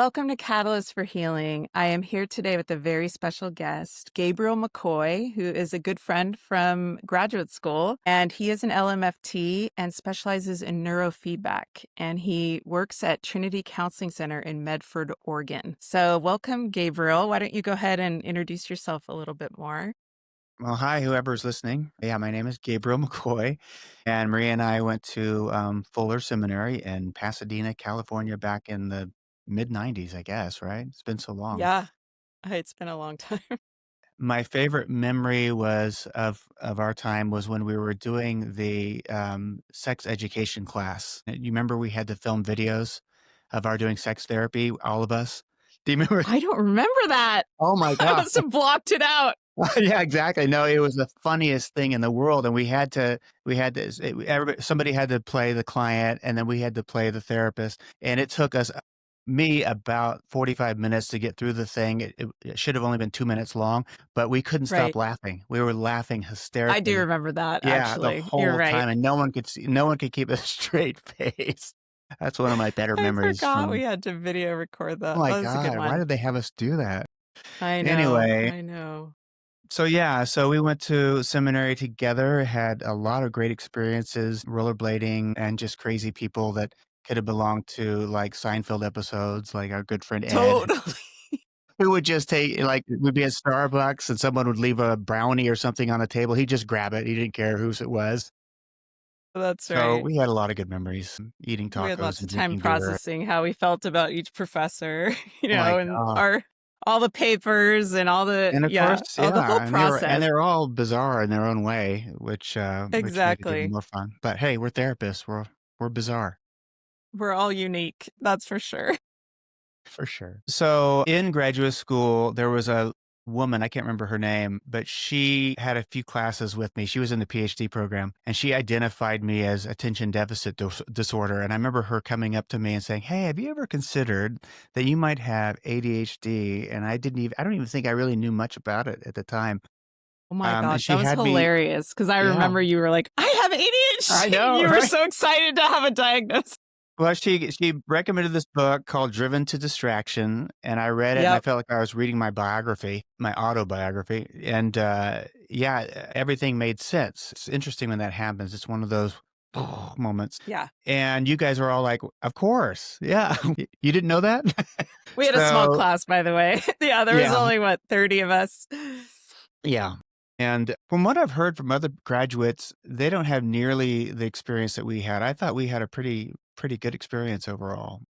Welcome to Catalyst for Healing. I am here today with a very special guest, Gabriel McCoy, who is a good friend from graduate school, and he is an LMFT and specializes in neurofeedback, and he works at Trinity Counseling Center in Medford, Oregon. So welcome, Gabriel. Why don't you go ahead and introduce yourself a little bit more? Well, hi, whoever's listening. Yeah, my name is Gabriel McCoy, and Maria and I went to Fuller Seminary in Pasadena, California, back in the mid '90s, I guess. Right? It's been so long. Yeah, it's been a long time. My favorite memory was of our time was when we were doing the sex education class. You remember we had to film videos of our doing sex therapy, all of us. Do you remember? I don't remember that. Oh my I God! must have blocked it out. Yeah, exactly. No, it was the funniest thing in the world, and we had to everybody somebody had to play the client, and then we had to play the therapist, and it took us me about 45 minutes to get through the thing. It should have only been 2 minutes long, but we couldn't stop Right. laughing. We were laughing I do hysterically. remember that, Yeah, the actually. You're whole right. time, and no one could keep a straight face. That's one of my better I memories forgot we from had to video record oh that. my That was a good god, why one. did they have us do that? I know, Anyway I know. so yeah, so we went to seminary together, had a lot of great experiences rollerblading and just crazy people that could have belonged to like Seinfeld episodes, like our good friend Ed, Totally. who would just take like we'd be at Starbucks and someone would leave a brownie or something on the table. He'd just grab it. He didn't care whose it was. That's So right. we had a lot of good memories eating We had tacos lots and of time drinking beer. processing how we felt about each professor, Oh my and god. our all the papers and all the And of yeah, course, all the whole yeah, and process. they were all bizarre in their own way, which made it even Exactly. more fun. But hey, we're therapists. We're bizarre. We're all unique, that's for sure. For sure. So in graduate school, there was a woman, I can't remember her name, but she had a few classes with me. She was in the PhD program and she identified me as attention deficit disorder. And I remember her coming up to me and saying, "Hey, have you ever considered that you might have ADHD?" And I don't even think I really knew much about it at the time. Oh my And gosh, that she was had me, hilarious because I yeah, remember you were like, "I have I ADHD." know, You were right? so excited to have a diagnosis. Well, she recommended this book called Driven to Distraction, and I read it, and I Yep. felt like I was reading my biography, my autobiography, and, yeah, everything made sense. It's interesting when that happens. It's one of those moments, Yeah. and you guys were all like, "Of course, yeah." You didn't know that? We had a small So, class, by the way. Yeah, there was yeah, only, what, 30 of us? yeah, and from what I've heard from other graduates, they don't have nearly the experience that we had. I thought we had a pretty good experience overall.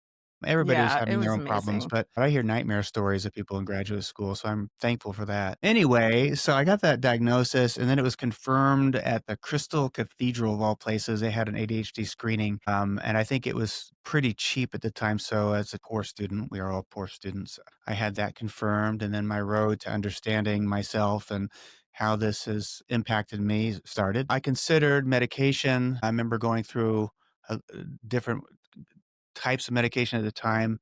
Everybody was Yeah, it having their was own problems, amazing. but I hear nightmare stories of people in graduate school, so I'm thankful for that. Anyway, so I got that diagnosis, and then it was confirmed at the Crystal Cathedral of all places. They had an ADHD screening, and I think it was pretty cheap at the time. So as a poor student, we are all poor students. I had that confirmed, and then my road to understanding myself and how this has impacted me started. I considered medication. I remember going through different types of medication at the time,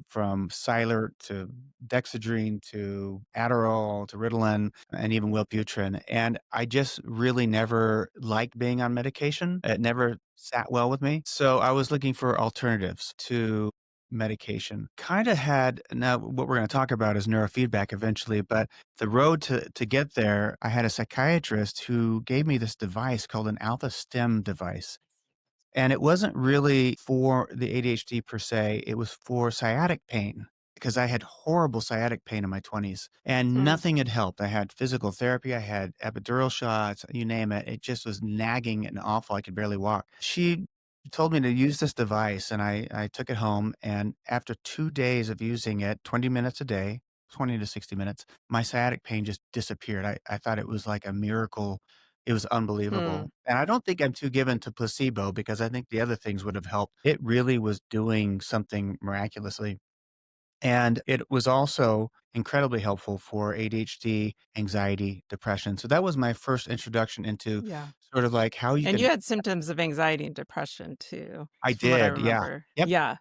from Cylert to Dexedrine to Adderall to Ritalin and even Wellbutrin. And I just really never liked being on medication. It never sat well with me. So I was looking for alternatives to medication. Kind of had now what we're going to talk about is neurofeedback eventually, but the road to get there, I had a psychiatrist who gave me this device called an alpha stem device. And it wasn't really for the ADHD per se, it was for sciatic pain because I had horrible sciatic pain in my 20s and Hmm. nothing had helped. I had physical therapy, I had epidural shots, you name it. It just was nagging and awful. I could barely walk. She told me to use this device and I took it home. And after 2 days of using it, 20 minutes a day, 20 to 60 minutes, my sciatic pain just disappeared. I thought it was like a miracle. It was Hmm. unbelievable, and I don't think I'm too given to placebo because I think the other things would have helped. It really was doing something miraculously, and it was also incredibly helpful for ADHD, anxiety, depression. So that was my first introduction into Yeah. sort of like how you And you could had symptoms of anxiety and depression too, I from what I did, yeah. remember. Yep, Yeah.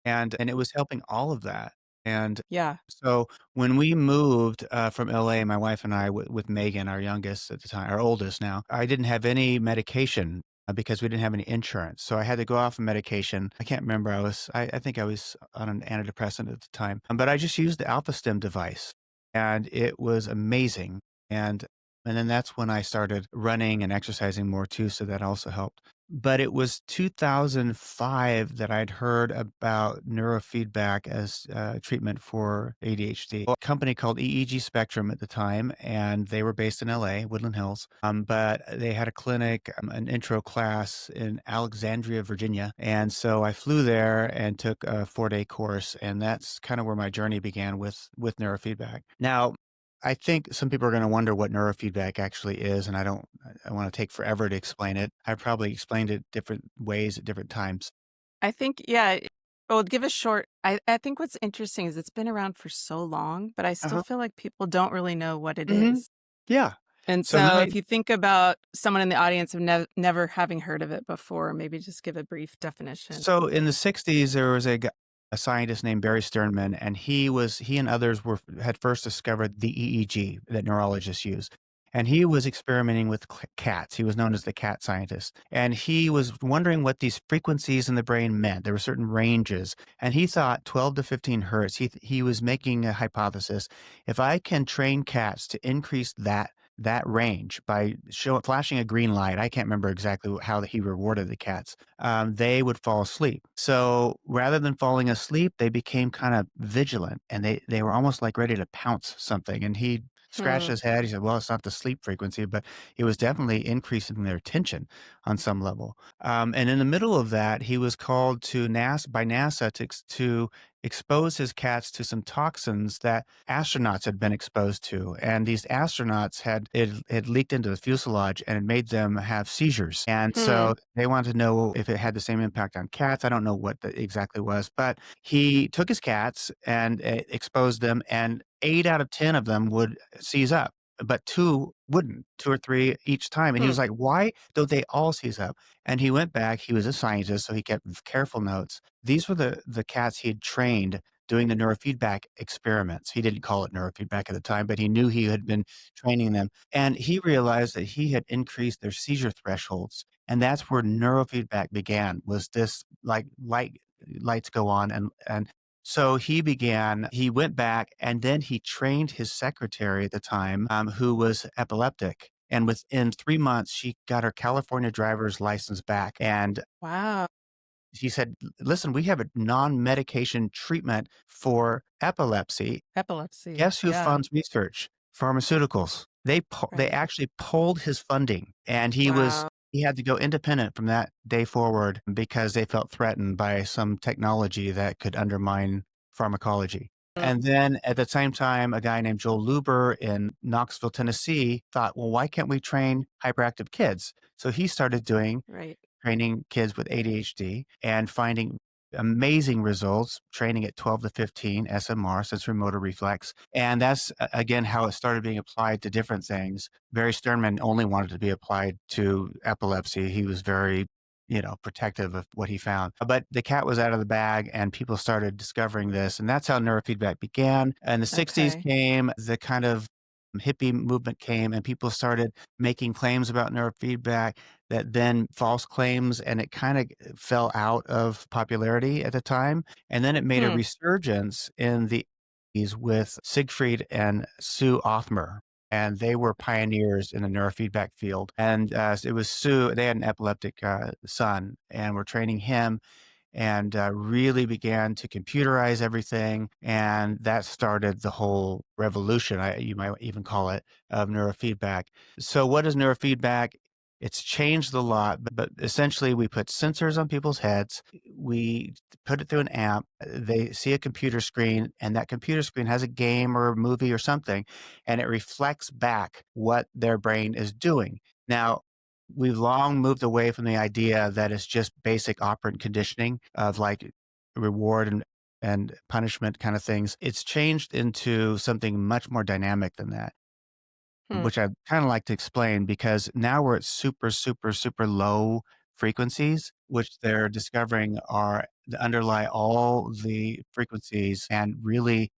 and it was helping all of that, and Yeah. so when we moved, from LA, my wife and I with Megan, our youngest at the time our oldest now, I didn't have any medication. because we didn't have any insurance. So I had to go off of medication. I can't remember. I think I was on an antidepressant at the time, but I just used the Alpha Stim device and it was amazing. And, and then that's when I started running and exercising more too. So that also helped. But it was 2005 that I'd heard about neurofeedback as treatment for ADHD. A company called EEG Spectrum at the time, and they were based in LA, Woodland Hills. But they had a clinic, an intro class in Alexandria, Virginia. And so I flew there and took a 4-day course, and that's kind of where my journey began with neurofeedback. Now, I think some people are going to wonder what neurofeedback actually is, and I want to take forever to explain it. I probably explained it different ways at different times. I think, yeah, well, give a short. I think what's interesting is it's been around for so long, but I still Uh-huh. feel like people don't really know what it Mhm. is. Yeah. And So let so me if you think about someone in the audience of never having heard of it before, maybe just give a brief definition. So in the '60s, there was a scientist named Barry Sternman, and he and others had first discovered the EEG that neurologists use. And he was experimenting with cats. He was known as the cat scientist. And he was wondering what these frequencies in the brain meant. There were certain ranges. And he thought 12 to 15 hertz. He was making a hypothesis. If I can train cats to increase that range by flashing a green light. I can't remember exactly how he rewarded the cats. They would fall asleep. So rather than falling asleep, they became kind of vigilant and they were almost like ready to pounce something. And he scratched Hmm. his head. He said, well, it's not the sleep frequency, but it was definitely increasing their attention on some level. And in the middle of that, he was called to NASA to expose his cats to some toxins that astronauts had been exposed to. And these astronauts had leaked into the fuselage and it made them have seizures. And Hmm. so they wanted to know if it had the same impact on cats. I don't know what that exactly was, but he took his cats and exposed them, and 8 out of 10 of them would seize up. But two wouldn't, two or three each time. And he Hmm. was like, why don't they all seize up? And he went back. He was a scientist, so he kept careful notes. These were the cats he had trained doing the neurofeedback experiments. He didn't call it neurofeedback at the time, but he knew he had been training them. And he realized that he had increased their seizure thresholds. And that's where neurofeedback began, was this like lights go on. And so he went back and then he trained his secretary at the time, who was epileptic. And within 3 months, she got her California driver's license back. And Wow. he said, listen, we have a non-medication treatment for epilepsy. Epilepsy. Guess who Yeah. funds research? Pharmaceuticals. They Right. actually pulled his funding, and Wow. he had to go independent from that day forward because they felt threatened by some technology that could undermine pharmacology. Mm. And then at the same time, a guy named Joel Luber in Knoxville, Tennessee thought, well, why can't we train hyperactive kids? So he started doing Right. training kids with ADHD and finding amazing results, training at 12 to 15 SMR, sensory motor reflex. And that's again how it started being applied to different things. Barry Sternman only wanted to be applied to epilepsy. He was very, protective of what he found. But the cat was out of the bag and people started discovering this. And that's how neurofeedback began. And the 60s Okay. came, the kind of hippie movement came, and people started making claims about neurofeedback that then false claims, and it kind of fell out of popularity at the time. And then it made a Hmm. resurgence in the 80s with Siegfried and Sue Othmer. And they were pioneers in the neurofeedback field. And it was Sue, they had an epileptic son, and we're training him and really began to computerize everything. And that started the whole revolution, you might even call it, of neurofeedback. So, what is neurofeedback? It's changed a lot, but essentially, we put sensors on people's heads. We put it through an app. They see a computer screen, and that computer screen has a game or a movie or something, and it reflects back what their brain is doing. Now, we've long moved away from the idea that it's just basic operant conditioning of like reward and punishment kind of things. It's changed into something much more dynamic than that, Hmm. which I'd kind of like to explain because now we're at super, super, super low frequencies, which they're discovering are underlie all the frequencies and really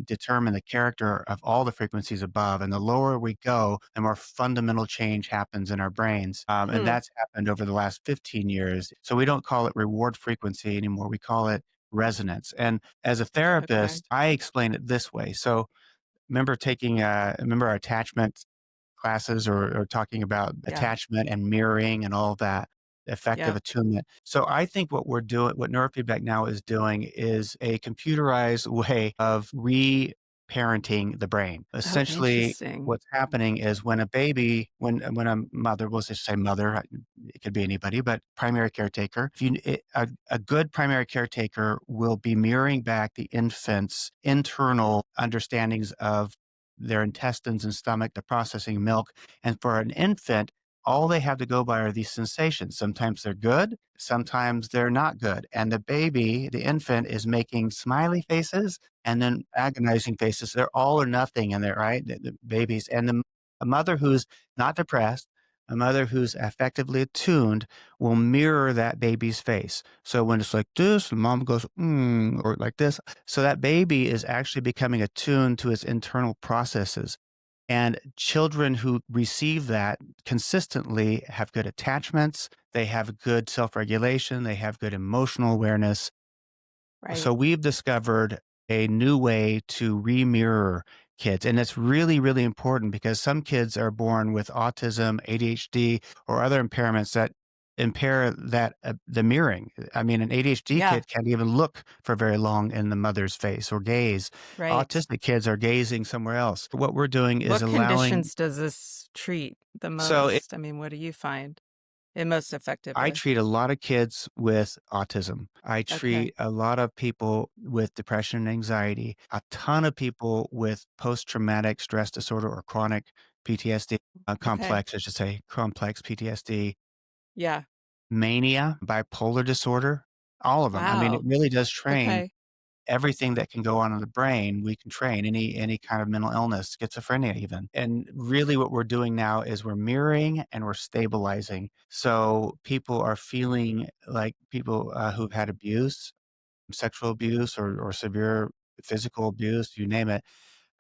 determine the character of all the frequencies above. And the lower we go, the more fundamental change happens in our brains. And Hmm. that's happened over the last 15 years. So we don't call it reward frequency anymore. We call it resonance. And as a Okay. therapist, I explain it this way. So remember our attachment classes or talking about Yeah. attachment and mirroring and all of that, effective Yep. attunement. So I think what neurofeedback now is doing is a computerized way of re-parenting the brain. Oh, Essentially, interesting. what's happening is when a mother, we'll just say mother, it could be anybody, but primary caretaker, a good primary caretaker will be mirroring back the infant's internal understandings of their intestines and stomach, the processing milk. And for an infant, all they have to go by are these sensations. Sometimes they're good, sometimes they're not good. And the infant, is making smiley faces and then agonizing faces. They're all or nothing in there, right? The babies. And a mother who's not depressed, a mother who's effectively attuned will mirror that baby's face. So when it's like this, mom goes, or like this. So that baby is actually becoming attuned to its internal processes. And children who receive that consistently have good attachments, they have good self regulation, they have good emotional awareness. Right. So we've discovered a new way to re-mirror kids. And it's really, really important because some kids are born with autism, ADHD, or other impairments that impair the mirroring. I mean, an ADHD Yeah. kid can't even look for very long in the mother's face or gaze. Right. Autistic kids are gazing somewhere else. What we're doing is What allowing conditions does this treat the so most? I mean, what do you find it most effective I with? treat a lot of kids with autism. I Okay. treat a lot of people with depression and anxiety, a ton of people with post traumatic stress disorder or chronic PTSD, Okay. complex, I should say, complex PTSD, Yeah. mania, bipolar disorder, all of them. I mean, it Wow. really does train Okay. everything that can go on in the brain. We can train any kind of mental illness, schizophrenia even. And really what we're doing now is we're mirroring and we're stabilizing. So people are feeling like people who've had abuse, sexual abuse or severe physical abuse, you name it.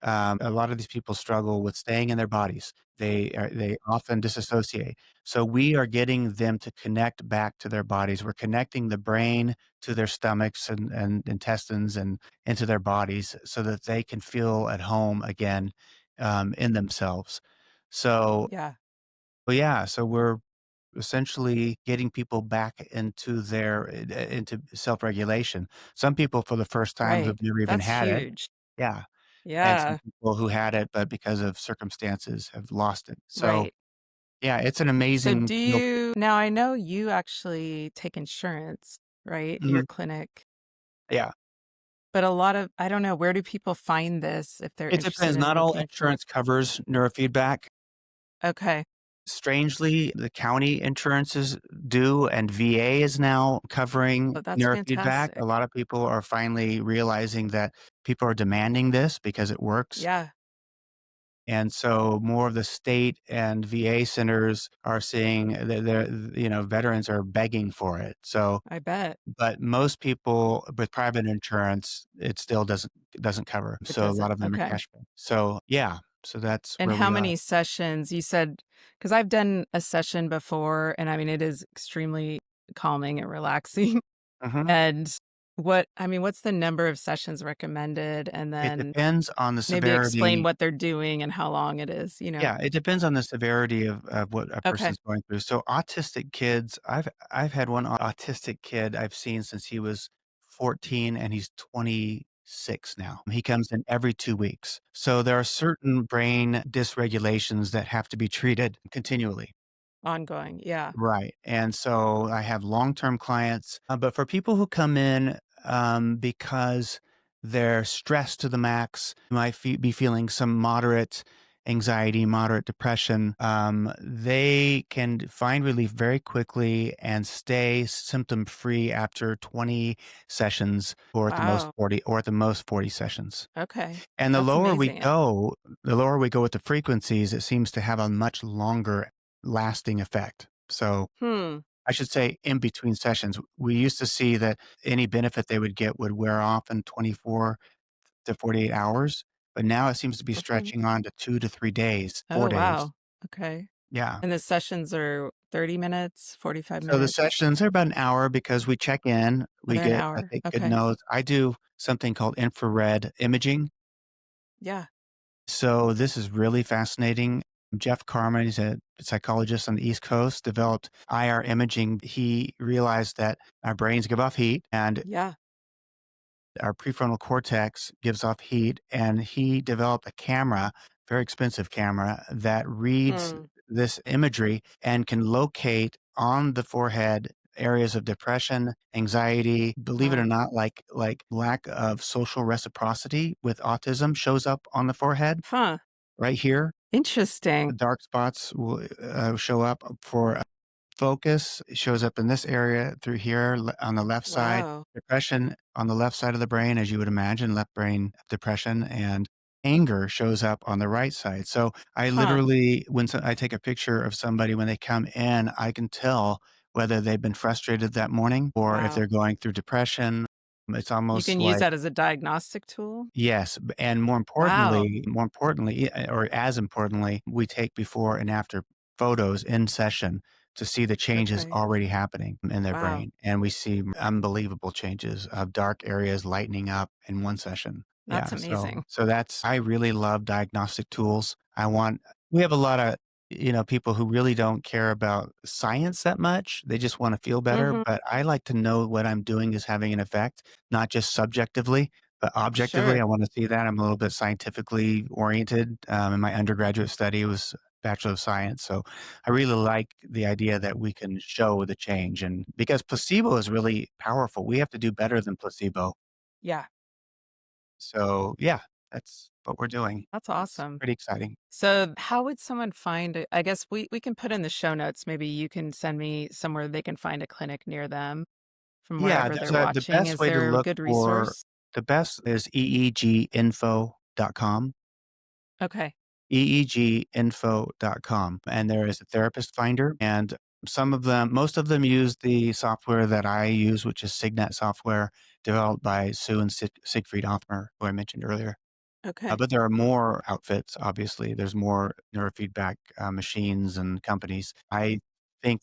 A lot of these people struggle with staying in their bodies. They often disassociate. So we are getting them to connect back to their bodies. We're connecting the brain to their stomachs and intestines and into their bodies so that they can feel at home again in themselves. So, Yeah. well, yeah. So we're essentially getting people back into self-regulation. Some people for the first time Right. who've never even That's had it. huge. Yeah, and some Yeah. people who had it, but because of circumstances have lost it. So, Right. yeah, it's an So amazing do field. you now I know you actually take insurance, right? Your Mhm. clinic. Yeah. But a lot of I don't know, where do people find this if they're It interested depends. in Not all looking for insurance covers neurofeedback. Okay. Strangely, the county insurances do, and VA is now covering Oh, that's neurofeedback. A fantastic. lot of people are finally realizing that people are demanding this because it works. Yeah, And so more of the state and VA centers are seeing that veterans are begging for it. So I bet. but most people with private insurance, it still doesn't cover. It So a lot doesn't. of them are Okay. cash pay. So, yeah, so that's And where how we are. many sessions you said? Because 'cause I've done a session before, and I mean, it is extremely calming and relaxing. Mhm. And what's the number of sessions recommended? And It then depends on the maybe explain severity. what they're doing and how long it is, you know? Yeah, it depends on the severity of what a Okay. person's going through. So autistic kids, I've had one autistic kid I've seen since he was 14 and he's 26 now. He comes in every 2 weeks. So there are certain brain dysregulations that have to be treated continually. Ongoing. Yeah. Right, and so I have long-term clients, but for people who come in, because they're stressed to the max, might be feeling some moderate anxiety, moderate depression, they can find relief very quickly and stay symptom-free after 20 sessions or Wow. at the most 40 sessions. Okay. And That's amazing. the lower we go with the frequencies, it seems to have a much longer lasting effect. So, Hmm. I should say in between sessions, we used to see that any benefit they would get would wear off in 24, to 48 hours, but now it seems to be 45 stretching minutes? on to 2 to 3 days, 4 Oh, days. wow. Okay. Yeah. And the sessions are 30 minutes, 45 So the minutes? sessions are about an hour because we check in, Oh, we they're an get, I hour. think, good Okay. notes. I do something called infrared imaging. Yeah. So this is really fascinating. Jeff Carmen, he's a psychologist on the East Coast, developed IR imaging. He realized that our brains give off heat and Yeah. our prefrontal cortex gives off heat. And he developed a camera, very expensive camera, that reads Mm. this imagery and can locate on the forehead areas of depression, anxiety, believe it or Wow. not, like lack of social reciprocity with autism shows up on the forehead Huh. right here. The Interesting. dark spots will, show up for, focus. It shows up in this area through here on the left side. Wow. Depression on the left side of the brain, as you would imagine, left brain depression, and anger shows up on the right side. So I Huh. literally, when I take a picture of somebody when they come in, I can tell whether they've been frustrated that morning or if Wow. they're going through depression. It's You almost can use like that as a diagnostic tool? yes, and Wow. more importantly, or as importantly, we take before and after photos in session to see the changes Okay. already happening in their Wow. brain, and we see unbelievable changes of dark areas lightening up in one session. That's Yeah, so amazing. so that's I really love diagnostic tools. We have a lot of, people who really don't care about science that much. They just wanna feel better, Mhm. but I like to know what I'm doing is having an effect, not just subjectively. But objectively, Sure. I wanna see that. I'm a little bit scientifically oriented. In my undergraduate study, it was Bachelor of Science, so I really like the idea that we can show the change, and because placebo is really powerful, we have to do better than placebo. Yeah. So, yeah, that's what we're doing. That's It's awesome. pretty exciting. So, how would someone find it? I guess we can put in the show notes. Maybe you can send me somewhere they can find a clinic near them from Yeah, wherever there's they're a the watching. best Is way to there a look good for resource? the best is eeginfo.com. Okay. eeginfo.com, and there is a therapist finder, and most of them use the software that I use, which is Signet software developed by Sue and Siegfried Othmer, who I mentioned earlier. Okay. But there are more outfits, obviously. There's more neurofeedback machines and companies. I think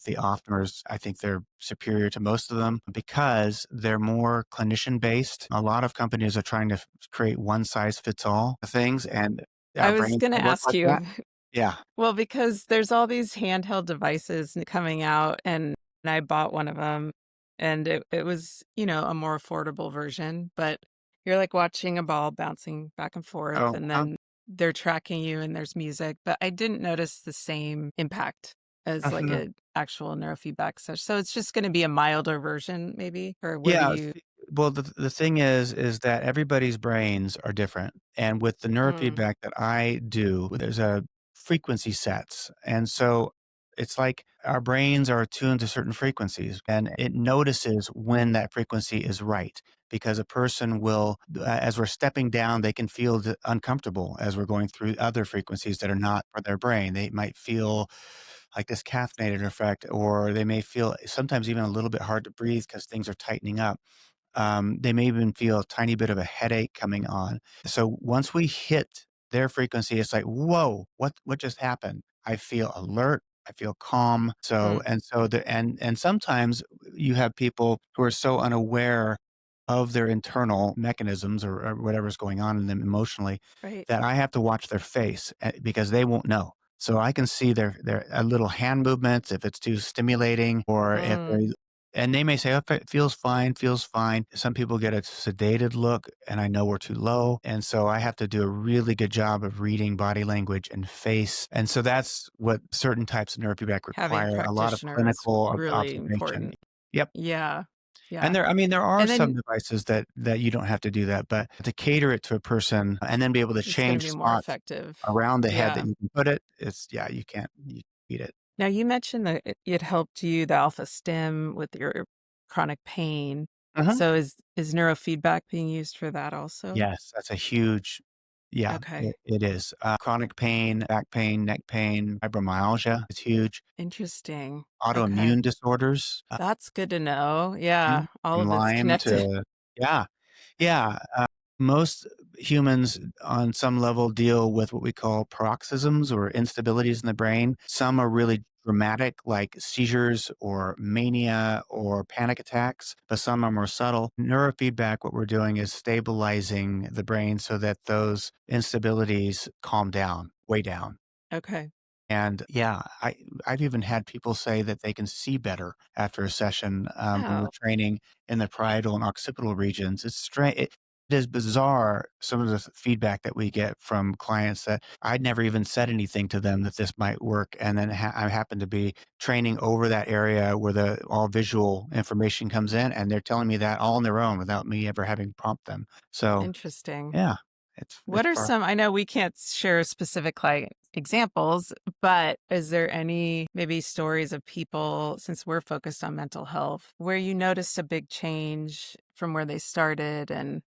they're superior to most of them because they're more clinician based. A lot of companies are trying to create one size fits all things, and I our was brains going to don't work ask like that. you. Yeah. Well, because there's all these handheld devices coming out, and I bought one of them, and it was, a more affordable version, but you're like watching a ball bouncing back and forth, Oh, and then they're tracking you and there's music, but I didn't notice the same impact as like mhm. a actual neurofeedback session. So it's just going to be a milder version, maybe, or what do Yeah, you? well, the thing is that everybody's brains are different, and with the Mm, neurofeedback that I do, there's a frequency sets, and so it's like our brains are attuned to certain frequencies, and it notices when that frequency is right, because a person will, as we're stepping down, they can feel uncomfortable as we're going through other frequencies that are not for their brain. They might feel like this caffeinated effect, or they may feel sometimes even a little bit hard to breathe because things are tightening up. They may even feel a tiny bit of a headache coming on. So once we hit their frequency, it's like, whoa, what just happened? I feel alert. I feel calm. So mm, and so the and sometimes you have people who are so unaware of their internal mechanisms or whatever's going on in them emotionally right. that I have to watch their face because they won't know. So I can see their little hand movements if it's too stimulating or if Mm, they and they may say, "Oh, it feels fine, feels fine." Some people get a sedated look, and I know we're too low, and so I have to do a really good job of reading body language and face, and so that's what certain types of neurofeedback Having a require, a lot of practitioner is clinical really observation. important. Yep, Yeah. and Yeah. there are And some then devices that you don't have to do that, but to cater it to a person and then be able to it's gonna change be more spots effective. around the head that Yeah. you can put it, it's yeah, you beat it. Now you mentioned that it helped you, the alpha stim, with your chronic pain. Mhm. So is neurofeedback being used for that also? Yes, that's a huge yeah, Okay. it is. Chronic pain, back pain, neck pain, fibromyalgia is huge. Interesting. Okay. Autoimmune disorders, That's good to know. mhm, Yeah. All from of it's Lyme connected. to yeah, yeah, most humans on some level deal with what we call paroxysms or instabilities in the brain. Some are really dramatic, like seizures or mania or panic attacks, but some are more subtle. Neurofeedback, what we're doing is stabilizing the brain so that those instabilities calm down, way down. Okay. And yeah, I've even had people say that they can see better after a session when we're Oh, training in the parietal and occipital regions. It's strange. It is bizarre some of the feedback that we get from clients that I'd never even said anything to them that this might work, and then I happen to be training over that area where the all visual information comes in, and they're telling me that all on their own without me ever having to prompt them. So interesting. yeah, it's What are far. some, I know we can't share specific like examples, but is there any maybe stories of people, since we're focused on mental health, where you noticed a big change from where they started and,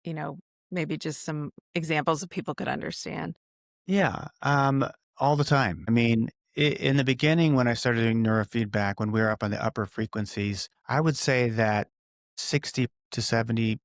you know, maybe just some examples that people could understand? Yeah, all the time. I mean, in the beginning, when I started doing neurofeedback, when we were up on the upper frequencies, I would say that 60 to 70%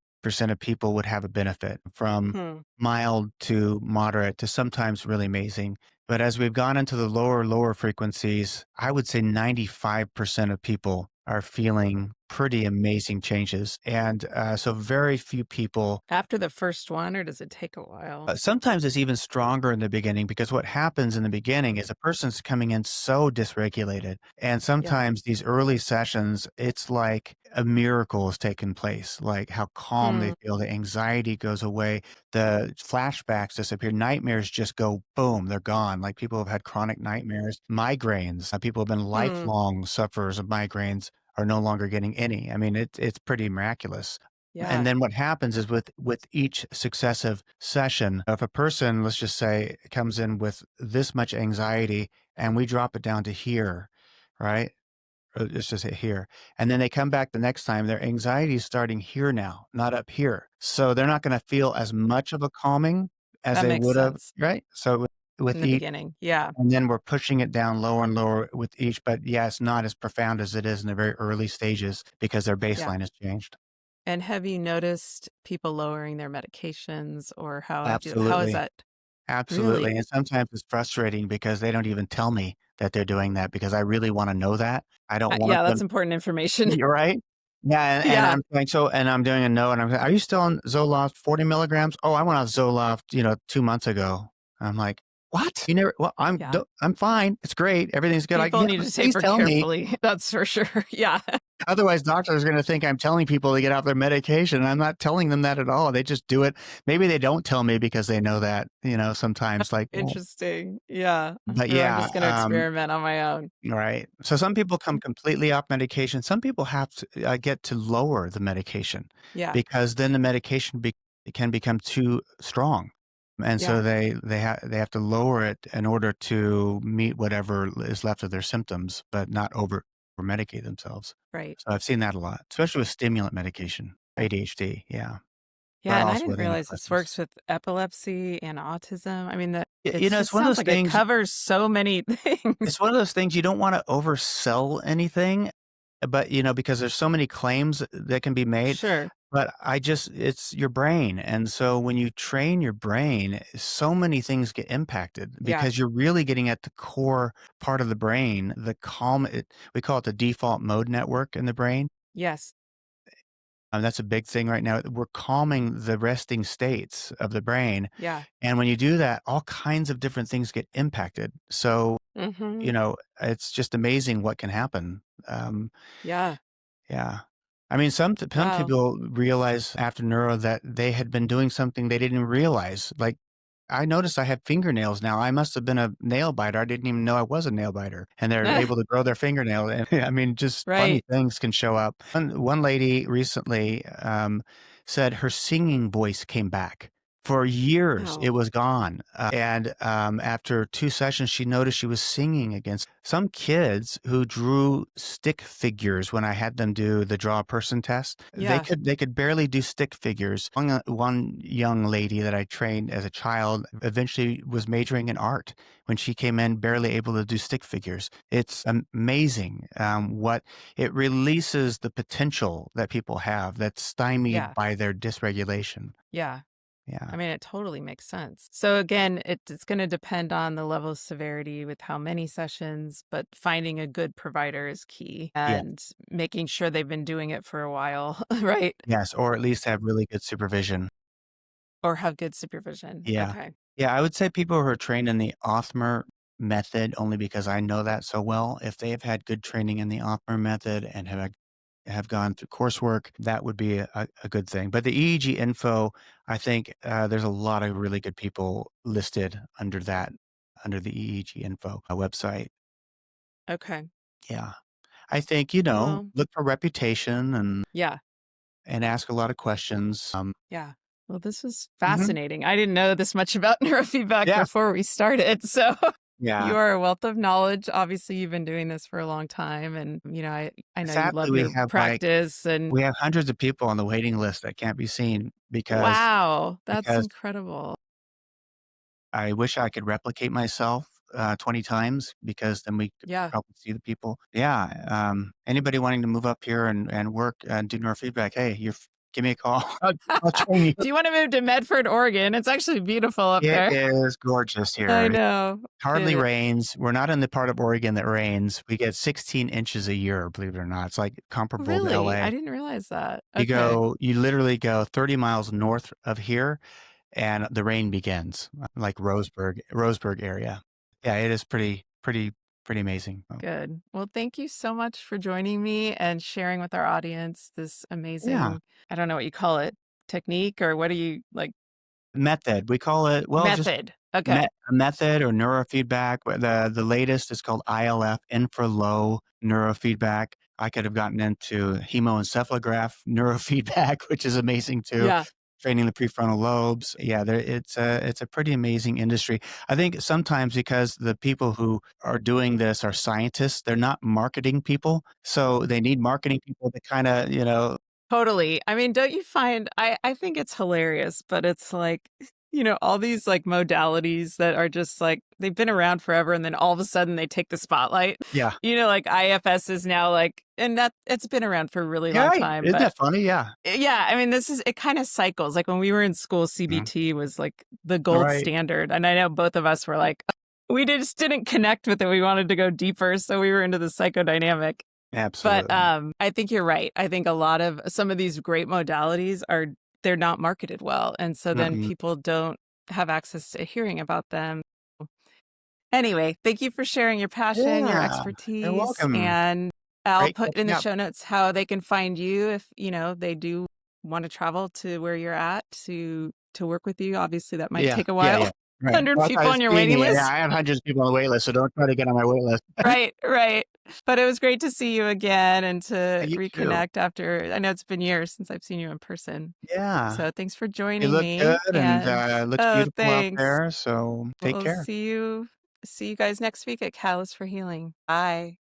of people would have a benefit from Hmm. mild to moderate to sometimes really amazing. But as we've gone into the lower frequencies, I would say 95% of people are feeling pretty amazing changes. And so very few people. After the first one, or does it take a while? Sometimes it's even stronger in the beginning because what happens in the beginning is a person's coming in so dysregulated. And Yeah. sometimes these early sessions, it's like a miracle has taken place, like how calm they Hmm. feel, the anxiety goes away, the flashbacks disappear, nightmares just go boom, they're gone. Like people have had chronic nightmares, migraines, people have been Hmm. lifelong sufferers of migraines are no longer getting any. I mean, it's pretty miraculous. And Yeah. then what happens is with each successive session, if a person, let's just say, comes in with this much anxiety and we drop it down to here, right? Or let's just say here. And then they come back the next time, their anxiety is starting here now, not up here. So they're not going to feel as much of a calming as That they makes would have, sense right? So in with the each, beginning. Yeah. and then we're pushing it down lower and lower with each. But yeah, it's not as profound as it is in the very early stages because their Yeah. baseline has changed. And have you noticed people lowering their medications, or how is Absolutely. that Absolutely, really? and sometimes it's frustrating because they don't even tell me that they're doing that because I really wanna know that. I don't want Yeah, them. that's important information. You're right. Yeah, and Yeah. I'm going so and I'm doing a note, and I'm "Are you still on Zoloft 40 milligrams?" "Oh, I went off Zoloft, 2 months ago." I'm like, "What? You never." "Well, Yeah. I'm fine. It's great. Everything's good." People "Yeah, need but to please taper tell me." carefully. That's for sure. Yeah. Otherwise, doctors are gonna think I'm telling people to get off their medication, and I'm not telling them that at all. They just do it. Maybe they don't tell me because they know that, sometimes, like, well. Interesting. Yeah. But Or I'm yeah, just going to experiment on my own. right. So some people come completely off medication. Some people have to get to lower the medication Yeah. because then the medication can become too strong, and so Yeah. they have to lower it in order to meet whatever is left of their symptoms, but not over medicate themselves. Right. So I've seen that a lot, especially with stimulant medication, Yeah. ADHD, yeah, Yeah. but And I also didn't with realize this antidepressants. works with epilepsy and autism. I mean, that it It's just one of sounds those like it things. covers so many It's things. one of those things you don't want to oversell anything. But, because there's so many claims that can be made, Sure. but it's your brain, and so when you train your brain, so many things get impacted Yeah. because you're really getting at the core part of the brain, the calm we call it the default mode network in the brain, Yes. that's a big thing right now. We're calming the resting states of the brain, Yeah. and when you do that, all kinds of different things get impacted. So, Hmm. it's just amazing what can happen. Yeah. Yeah. I mean, some Wow. people realize after neuro that they had been doing something they didn't realize. Like, I noticed I have fingernails now. I must have been a nail biter. I didn't even know I was a nail biter. And they're able to grow their fingernail. And I mean, just funny Right. things can show up. One lady recently said her singing voice came back. For years, Wow. it was gone. And after 2 sessions, she noticed she was singing again. Some kids who drew stick figures when I had them do the draw a person test, they Yeah. could barely do stick figures. One young lady that I trained as a child eventually was majoring in art when she came in, barely able to do stick figures. It's amazing what it releases the potential that people have that's stymied Yeah. by their dysregulation. Yeah. Yeah. I mean, it totally makes sense. So again, it's going to depend on the level of severity with how many sessions, but finding a good provider is key Yeah. and making sure they've been doing it for a while, right? Yes, or at least have really good supervision. Or have good supervision. Yeah. Okay. Yeah, I would say people who are trained in the Othmer method, only because I know that so well, if they have had good training in the Othmer method and have gone through coursework, that would be a good thing. But the EEG info, I think, there's a lot of really good people listed under that, under the EEG info website. Okay. Yeah. I think, Well, look for reputation yeah. and ask a lot of questions. Yeah. Well, this is Mhm. fascinating. I didn't know this much about neurofeedback Yeah. before we started. So Yeah. you are a wealth of knowledge. Obviously, you've been doing this for a long time. And, I know you Sadly, love your practice. And we have hundreds of people on the waiting list that can't be seen wow, that's because incredible. I wish I could replicate myself, 20 times because then we could Yeah. probably see the people. Yeah, anybody wanting to move up here and work and do neurofeedback, hey, give me a call. I'll train you. If you want to move to Medford, Oregon, it's actually beautiful up It there. is gorgeous I here. It know. hardly It rains. We're not in the part of Oregon that rains. We get 16 inches a year, believe it or not. It's, like, comparable to really, I LA. didn't realize that. Okay. You literally go 30 miles north of here and the rain begins, like Roseburg area. Yeah, it is pretty amazing. Oh, Good. Well, thank you so much for joining me and sharing with our audience this yeah, amazing, I don't know what you call it, technique or what do you like method. We call it, well, just method. Okay. a method or neurofeedback. The latest is called ILF, infra-low neurofeedback. I could have gotten into hemoencephalograph neurofeedback, which is amazing too. Yeah. Training the prefrontal lobes. Yeah, it's a pretty amazing industry. I think sometimes because the people who are doing this are scientists, they're not marketing people, so they need marketing people to kinda, Totally. I mean, don't you find I think it's hilarious, but it's like, all these like modalities that are just like they've been around forever and then all of a sudden they take the spotlight. yeah. Like IFS is now like and that it's been around for a really Yeah, long right. time, Isn't but that funny? Yeah. yeah, I mean, it kind of cycles. Like when we were in school, Mhm. CBT was like the gold Right. standard. And I know both of us were like, we just didn't connect with it. We wanted to go deeper. So we were into the psychodynamic. But Absolutely. I think you're right. I think a lot of some of these great modalities they're not marketed well. And so then Mm-mm. people don't have access to hearing about them. Anyway, thank you for sharing your passion, your Yeah. You're expertise, welcome. and I'll Great put in catching the up. show notes how they can find you if, they do want to travel to where you're at to work with you. Obviously, that might Yeah, take a yeah, while. yeah. Right. 100 Well, people that's on your seeing waiting me. Yeah, list. I have hundreds of people on the wait list, so don't try to get on my wait list. Right, right. But it was great to see you again and to You too. reconnect after I know it's been years since I've seen you in person. Yeah. So thanks for You joining look good me and, and looks oh, beautiful out thanks. there, so take We'll care. see you guys next week at Catalyst for Healing. Bye.